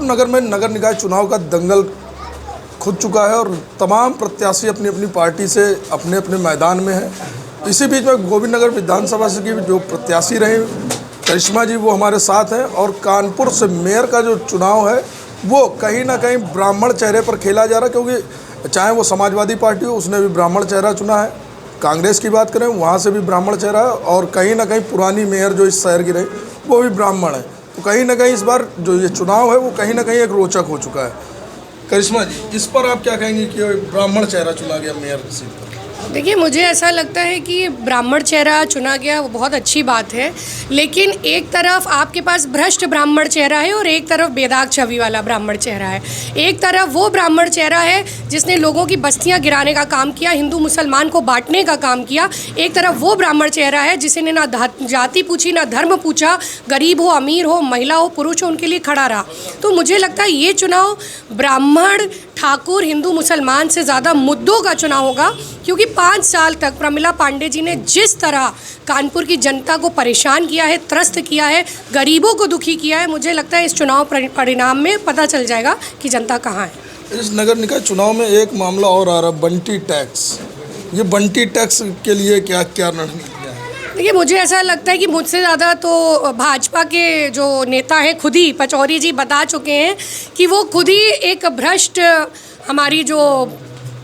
कानपुर नगर में नगर निकाय चुनाव का दंगल खुद चुका है और तमाम प्रत्याशी अपनी अपनी पार्टी से अपने अपने मैदान में है। इसी बीच में गोविंद नगर विधानसभा से की जो प्रत्याशी रहे करिश्मा जी, वो हमारे साथ हैं। और कानपुर से मेयर का जो चुनाव है वो कहीं ना कहीं ब्राह्मण चेहरे पर खेला जा रहा है, क्योंकि चाहे वो समाजवादी पार्टी हो, उसने भी ब्राह्मण चेहरा चुना है। कांग्रेस की बात करें, वहाँ से भी ब्राह्मण चेहरा है और कहीं ना कहीं पुरानी मेयर जो इस शहर की रही वो भी ब्राह्मण है। तो कहीं ना कहीं इस बार जो ये चुनाव है वो कहीं ना कहीं एक रोचक हो चुका है। करिश्मा जी, इस पर आप क्या कहेंगे कि ब्राह्मण चेहरा चुना गया मेयर सीट पर? देखिए, मुझे ऐसा लगता है कि ब्राह्मण चेहरा चुना गया वो बहुत अच्छी बात है, लेकिन एक तरफ आपके पास भ्रष्ट ब्राह्मण चेहरा है और एक तरफ बेदाग छवि वाला ब्राह्मण चेहरा है। एक तरफ वो ब्राह्मण चेहरा है जिसने लोगों की बस्तियां गिराने का काम किया, हिंदू मुसलमान को बांटने का काम किया। एक तरफ वो ब्राह्मण चेहरा है जिसने ना जाति पूछी ना धर्म पूछा, गरीब हो अमीर हो महिला हो पुरुष हो उनके लिए खड़ा रहा। तो मुझे लगता है ये चुनाव ब्राह्मण ठाकुर हिंदू मुसलमान से ज़्यादा मुद्दों का चुनाव होगा, क्योंकि 5 साल तक प्रमिला पांडे जी ने जिस तरह कानपुर की जनता को परेशान किया है, त्रस्त किया है, गरीबों को दुखी किया है, मुझे लगता है इस चुनाव परिणाम में पता चल जाएगा कि जनता कहाँ है। इस नगर निकाय चुनाव में एक मामला और आ रहा है, बंटी टैक्स। ये बंटी टैक्स के लिए क्या क्या रणनीतियाँ हैं? देखिए, मुझे ऐसा लगता है कि मुझसे ज़्यादा तो भाजपा के जो नेता हैं खुद ही पचौरी जी बता चुके हैं कि वो खुद ही एक भ्रष्ट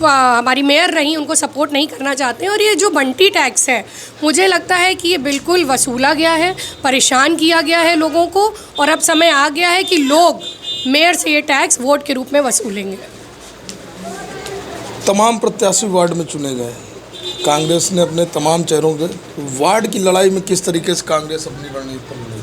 हमारी मेयर रही उनको सपोर्ट नहीं करना चाहते हैं। और ये जो बंटी टैक्स है, मुझे लगता है कि ये बिल्कुल वसूला गया है, परेशान किया गया है लोगों को, और अब समय आ गया है कि लोग मेयर से ये टैक्स वोट के रूप में वसूलेंगे। तमाम प्रत्याशी वार्ड में चुने गए, कांग्रेस ने अपने तमाम चेहरों के वार्ड की लड़ाई में किस तरीके से कांग्रेस अपनी रणनीति पर लड़ेगी?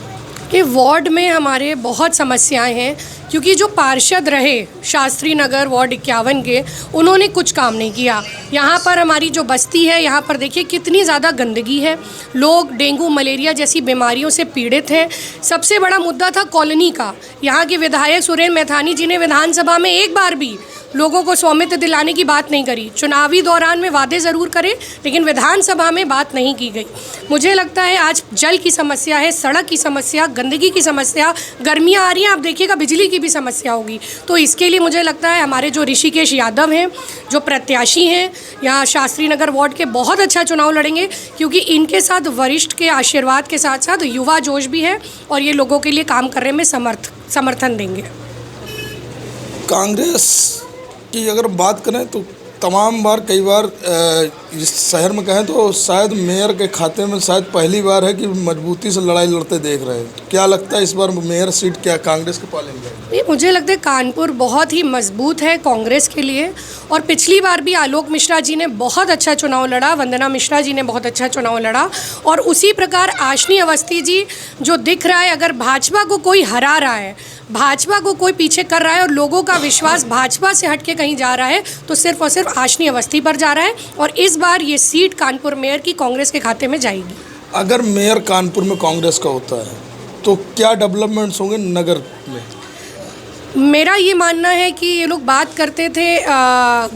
कि वार्ड में हमारे बहुत समस्याएं हैं, क्योंकि जो पार्षद रहे शास्त्री नगर वार्ड 51 के, उन्होंने कुछ काम नहीं किया। यहाँ पर हमारी जो बस्ती है, यहाँ पर देखिए कितनी ज़्यादा गंदगी है, लोग डेंगू मलेरिया जैसी बीमारियों से पीड़ित हैं। सबसे बड़ा मुद्दा था कॉलोनी का। यहाँ के विधायक सुरेंद्र मैथानी जी ने विधानसभा में एक बार भी लोगों को स्वामित्व दिलाने की बात नहीं करी। चुनावी दौरान में वादे ज़रूर करे, लेकिन विधानसभा में बात नहीं की गई। मुझे लगता है आज जल की समस्या है, सड़क की समस्या, गंदगी की समस्या, गर्मियाँ आ रही हैं, आप देखिएगा बिजली की भी समस्या होगी। तो इसके लिए मुझे लगता है हमारे जो ऋषिकेश यादव हैं, जो प्रत्याशी हैं यहाँ शास्त्री नगर वार्ड के, बहुत अच्छा चुनाव लड़ेंगे, क्योंकि इनके साथ वरिष्ठ के आशीर्वाद के साथ साथ युवा जोश भी है और ये लोगों के लिए काम करने में समर्थन देंगे। कांग्रेस की अगर बात करें तो तमाम बार कई बार इस शहर में कहें तो शायद मेयर के खाते में शायद पहली बार है कि मजबूती से लड़ाई लड़ते देख रहे हैं। तो क्या लगता है इस बार मेयर सीट क्या कांग्रेस के पाले में जाएगी? मुझे लगता है कानपुर बहुत ही मजबूत है कांग्रेस के लिए, और पिछली बार भी आलोक मिश्रा जी ने बहुत अच्छा चुनाव लड़ा, वंदना मिश्रा जी ने बहुत अच्छा चुनाव लड़ा, और उसी प्रकार आशनी अवस्थी जी जो दिख रहा है, अगर भाजपा को कोई हरा रहा है, भाजपा को कोई पीछे कर रहा है और लोगों का विश्वास भाजपा से हट के कहीं जा रहा है, तो सिर्फ और सिर्फ आशनी अवस्थी पर जा रहा है। और इस बार ये सीट कानपुर मेयर की कांग्रेस के खाते में जाएगी। अगर मेयर कानपुर में कांग्रेस का होता है तो क्या डेवलपमेंट्स होंगे नगर में? मेरा ये मानना है कि ये लोग बात करते थे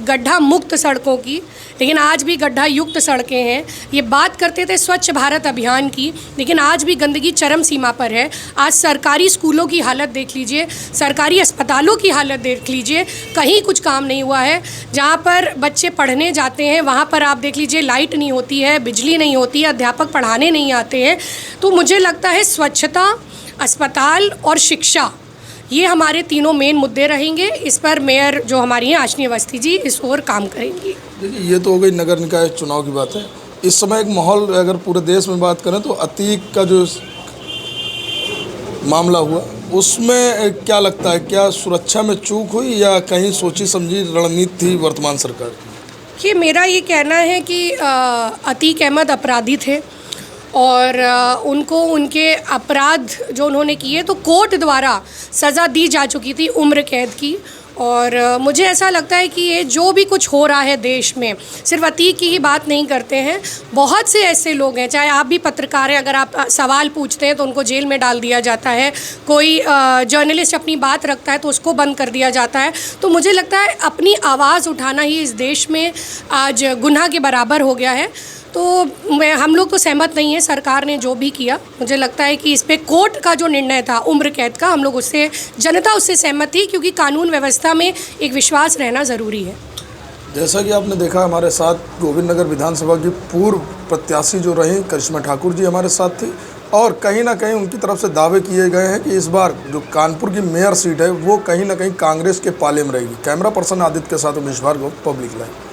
गड्ढा मुक्त सड़कों की, लेकिन आज भी गड्ढा युक्त सड़कें हैं। ये बात करते थे स्वच्छ भारत अभियान की, लेकिन आज भी गंदगी चरम सीमा पर है। आज सरकारी स्कूलों की हालत देख लीजिए, सरकारी अस्पतालों की हालत देख लीजिए, कहीं कुछ काम नहीं हुआ है। जहाँ पर बच्चे पढ़ने जाते हैं वहाँ पर आप देख लीजिए लाइट नहीं होती है, बिजली नहीं होती है, अध्यापक पढ़ाने नहीं आते हैं। तो मुझे लगता है स्वच्छता, अस्पताल और शिक्षा, ये हमारे तीनों मेन मुद्दे रहेंगे। इस पर मेयर जो हमारी हैं आशनी अवस्थी जी इस ओर काम करेंगी। देखिए, ये तो हो गई नगर निकाय चुनाव की बात है। इस समय एक माहौल अगर पूरे देश में बात करें तो अतीक का जो मामला हुआ उसमें क्या लगता है, क्या सुरक्षा में चूक हुई या कहीं सोची समझी रणनीति थी वर्तमान सरकार की? कि मेरा ये कहना है कि अतीक अहमद अपराधी थे और उनको उनके अपराध जो उन्होंने किए तो कोर्ट द्वारा सज़ा दी जा चुकी थी उम्र कैद की। और मुझे ऐसा लगता है कि ये जो भी कुछ हो रहा है देश में, सिर्फ अतीक की ही बात नहीं करते हैं, बहुत से ऐसे लोग हैं, चाहे आप भी पत्रकार हैं, अगर आप सवाल पूछते हैं तो उनको जेल में डाल दिया जाता है, कोई जर्नलिस्ट अपनी बात रखता है तो उसको बंद कर दिया जाता है। तो मुझे लगता है अपनी आवाज़ उठाना ही इस देश में आज गुनाह के बराबर हो गया है। तो हम लोग तो सहमत नहीं है। सरकार ने जो भी किया, मुझे लगता है कि इस पे कोर्ट का जो निर्णय था उम्र कैद का, हम लोग उससे, जनता उससे सहमत थी, क्योंकि कानून व्यवस्था में एक विश्वास रहना ज़रूरी है। जैसा कि आपने देखा, हमारे साथ गोविंद नगर विधानसभा की पूर्व प्रत्याशी जो रही करिश्मा ठाकुर जी हमारे साथ थी, और कहीं ना कहीं उनकी तरफ से दावे किए गए हैं कि इस बार जो कानपुर की मेयर सीट है वो कहीं ना कहीं कांग्रेस के पाले में रहेगी। कैमरा पर्सन आदित्य के साथ उमेश भार्गव, पब्लिक लाइव।